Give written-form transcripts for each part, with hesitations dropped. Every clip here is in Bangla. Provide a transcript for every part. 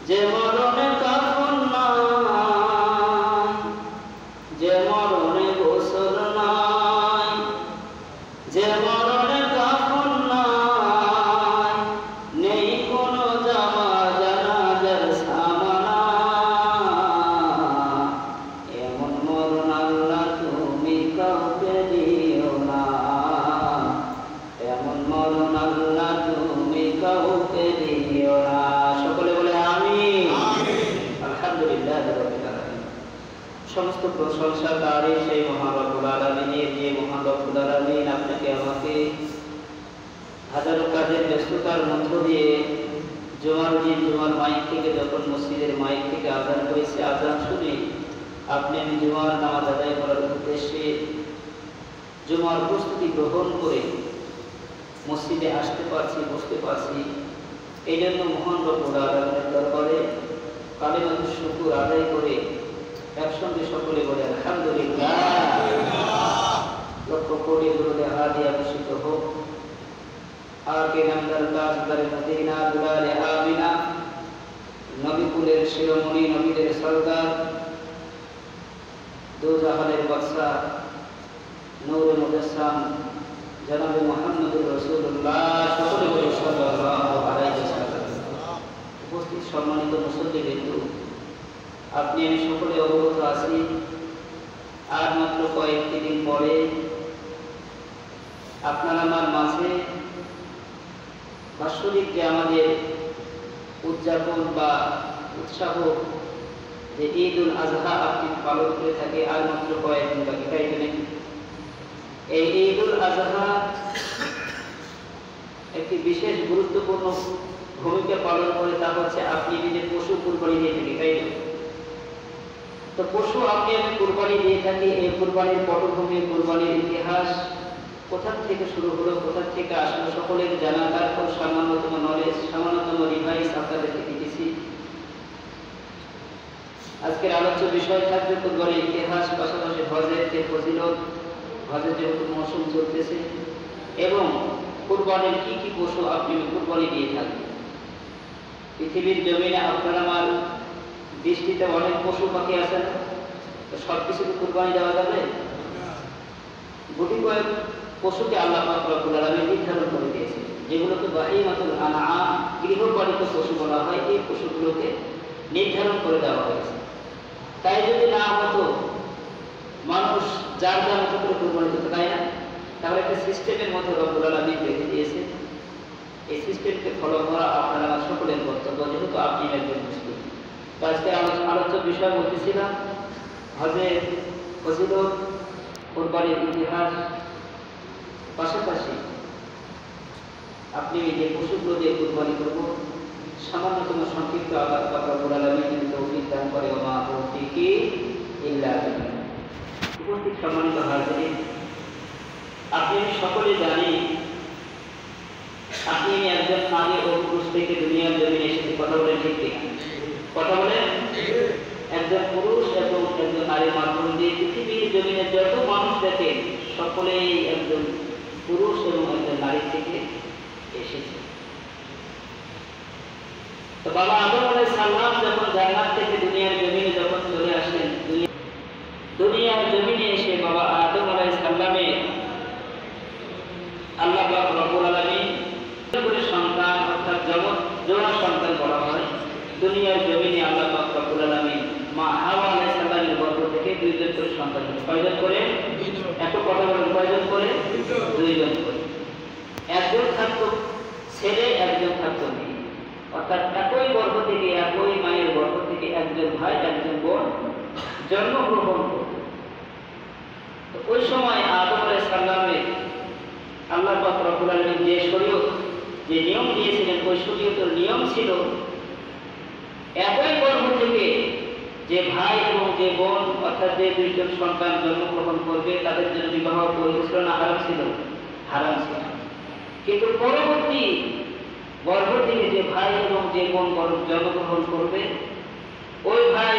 যে মরণে কাফন নাই, যে মরণে গোসল নাই, যে মরণে কাফন নাই, নেই কোনো জামা জানাজার সামানা। এমন মরণ আল্লাহ তুমি কাউকে দিও না, এমন মরণ আল্লাহ তুমি কাউকে দিও না। সকলে বলে আমিন। আলহামদুলিল্লাহ রাব্বিল আলামিন। সমস্ত প্রশংসা তারই সেই মহান রব্বুল আলামিনের, যে মহান রব্বুল আলামিন আপনাকে আমাকে হাজারো কাজের ব্যস্ততার মধ্য দিয়ে জুমার দিন জুমার মাইক থেকে, যখন মসজিদের মাইক থেকে আযান হয়েছে, আযান শুনে আপনি আমি জুমার নামাজ আদায় করার উদ্দেশ্যে জুমার প্রস্তুতি গ্রহণ করে মসজিদে আসতে পারছি, বসতে পারছি। এই জন্য মহান রব্বুল আলামিনের দরবারে কালিমাতুশ শুকর আদায় করে একসঙ্গে সকলে বলে আলহামদুলিল্লাহ। লক্ষ কোটি দরুদ হাদিয়া বর্ষিত হোক আগে নামদার তাজদার মদিনা দুলালে আমিনা, নবী কুলের শিরোমণি, নবীদের সরদার, দোজাহানের বাদশা, নূরে মুজাসসাম জনাবে মুহাম্মদুর রাসূলুল্লাহ সকলে বলে সাল্লাল্লাহু আলাইহি ওয়াসাল্লাম। উপস্থিত সম্মানিত মুসল্লিবৃন্দ, আপনি আমি সকলে অবগত আছি, আর মাত্র কয়েকটি দিন পরে আপনার আমার মাঝে বাৎসরিক যে আমাদের উদযাপন বা উৎসাহ, যে ঈদ উল আজহা আপনি পালন করে থাকে, আর মাত্র কয়েকদিন বাকি, তাই না? এই ঈদ উল আজহা একটি বিশেষ গুরুত্বপূর্ণ ভূমিকা পালন করে, তা হচ্ছে আপনি নিজে পশু কুরবানি দিয়ে থাকি, তাই না? তো পশু আপনি আমি কুরবানি দিয়ে থাকি। এই কুরবানির পটভূমি, কুরবানির ইতিহাস কোথা থেকে শুরু হলো, কোথা থেকে আসলো, সকলের জানা। তারপর সামান্যতম নলেজ, সামান্যতম রিভাইস আপনাদেরকে দিতেছি। আজকের আলোচ্য বিষয় থাকবে কুরবানির ইতিহাস, পাশাপাশি হজের যে ফজিলত, হজের যেহেতু মৌসুম চলতেছে, এবং কুরবানির কি কি পশু আপনি কুরবানি দিয়ে থাকবেন। পৃথিবীর জমিনে আপনার আমার দৃষ্টিতে অনেক পশু পাখি আছে, তো সব কিছু কুরবানি দেওয়া যাবে? গুটি কয়েক পশুকে আল্লাহ পাক রব্বুল আলামিন নির্ধারণ করে দিয়েছে, যেগুলোকে বাহিমাতুল আনআম, গৃহপালিত পশু বলা হয়। এই পশুগুলোকে নির্ধারণ করে দেওয়া হয়েছে। তাই যদি না হতো, মানুষ যার যার মতো করে কুরবানি দিত, তাই না? তাহলে একটা সিস্টেমের মধ্যে রব্বুল আলামিন রেখে দিয়েছে। এই সিস্টেমকে ফলো করা আপনারা সকলের কর্তব্য, যেহেতু আপনি একজন মুসলিম। তো আজকে আলোচ্য বিষয় বলতেছিলাম হজের ফজিলত, কুরবানির ইতিহাস, পাশাপাশি আপনি যে পশুগুলো দিয়ে কুরবানি করবো, সামান্যতম সংক্ষিপ্ত আল্লাহ পাক রব্বুল আলামিন তৌফিক দান করে। ওয়া মা তাওফীকি ইল্লা বিল্লাহ। উপস্থিত সম্মানিত হাজিরিন, আপনি সকলে জানি আপনি একজন নারী ও পুরুষ থেকে দুনিয়ার জমিনে এসেছে। কথা বলে ঠিক ঠিক? কথা বলে একজন পুরুষ এবং একজন নারীর মাধ্যম দিয়ে পৃথিবীর জমিনে যত মানুষ দেখেন, সকলেই একজন পুরুষ এবং একজন নারী থেকে এসেছে। তো বাবা আদম আলাইহিস সালাম যখন জান্নাত থেকে দুনিয়ার জমিনে যখন চলে আসেন, দুনিয়ার জমিনে এসে বাবা আদম আলাইহিস সালামের আল্লাহ পাক রব্বুল আলামিন করে সন্তান, অর্থাৎ জোড়া সন্তান বলা হয়। দুনিয়ার জমিনে আল্লাহ পাক রব্বুল আলামিন মা হাওয়া আলাইহিস সালামের গর্ভ থেকে দুইজন করে সন্তান, কয়জন করে? এত কথা বলেন, কয়জন করে? দুইজন করে। একজন থাকতো ছেলে, একজন থাকতো মেয়ে, অর্থাৎ একই গর্ভ থেকে, একই মায়ের গর্ভ থেকে একজন ভাই একজন বোন জন্মগ্রহণ করত। ওই সময় আদম আলাইহিস সালামের আল্লাহ পাক রব্বুল আলামিন যে শরীয়ত, যে নিয়ম দিয়েছিলেন, ওই শরীয়তের নিয়ম ছিল একই গর্ভ থেকে যে ভাই এবং যে বোন, অর্থাৎ যে দুইজন সন্তান জন্মগ্রহণ করবে, তাদের জন্য বিবাহ বৈধ ছিল না হারাম ছিল? হারাম ছিল। কিন্তু পরবর্তী গর্ভ থেকে যে ভাই এবং যে বোন জন্মগ্রহণ করবে, ওই ভাই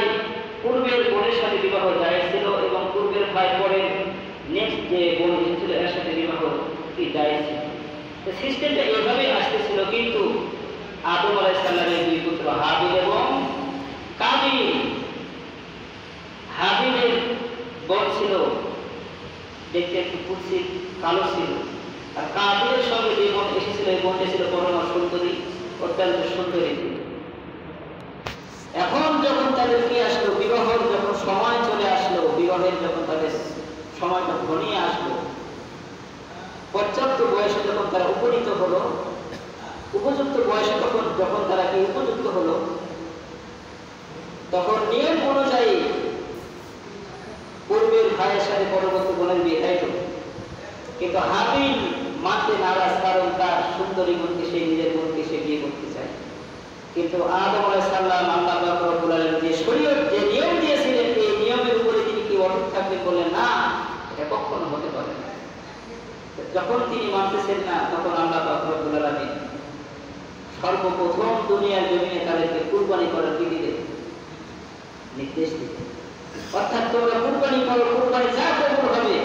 পূর্বের বোনের সাথে বিবাহ জায়েজ ছিল, এবং পূর্বের ভাই পরে নেক্সট যে বোন এসেছিল এর সাথে বিবাহ কি জায়েজ ছিল। সিস্টেমটা এভাবে আসতেছিল। কিন্তু আদম আলাইহিস সালামের দুই পুত্র হাবিল এবং কাবিল। হাবিলের বোন ছিল, দেখতে একটু কুৎসিত কালো ছিল, আর কাবিলের সঙ্গে যে বোন এসেছিল এই বোনটা ছিল পরম সুন্দরী, অত্যন্ত সুন্দরী। এখন যখন তাদের কি আসলো, বিবাহের যখন সময় চলে আসলো, বিবাহের যখন তাদের সময়টা ঘনিয়ে আসলো, পর্যাপ্ত বয়সে যখন তারা উপনীত হলো, উপযুক্ত বয়সে যখন তারা কি উপযুক্ত হলো, তখন নিয়ম অনুযায়ী পূর্বের ভাইয়ের সাথে পরবর্তী বোনের বিয়ে, তাই তো? কিন্তু হাবিল মানতে নারাজ, কারণ তার সুন্দরী বোনকে সে নিজের বোনকে সে বিয়ে করতে চায়। কিন্তু আদম আলাইহিস সালাম আল্লাহ পাক রব্বুল আলামিন যে শরীয়ত যে নিয়ম দিয়েছিলেন, এই নিয়মের উপরে তিনি কি অটুট থাকবেন? বললেন না, এটা কখনো হতে পারে না। যখন তিনি মানতেছেন না, তখন আল্লাহ পাক রব্বুল আলামিন সর্বপ্রথম দুনিয়ার জমিনে তাদেরকে কুরবানি করার বিধি দেন, নির্দেশ দিতেন। অর্থাৎ তোমরা কুরবানি করো, কুরবানি যা কবুল হবে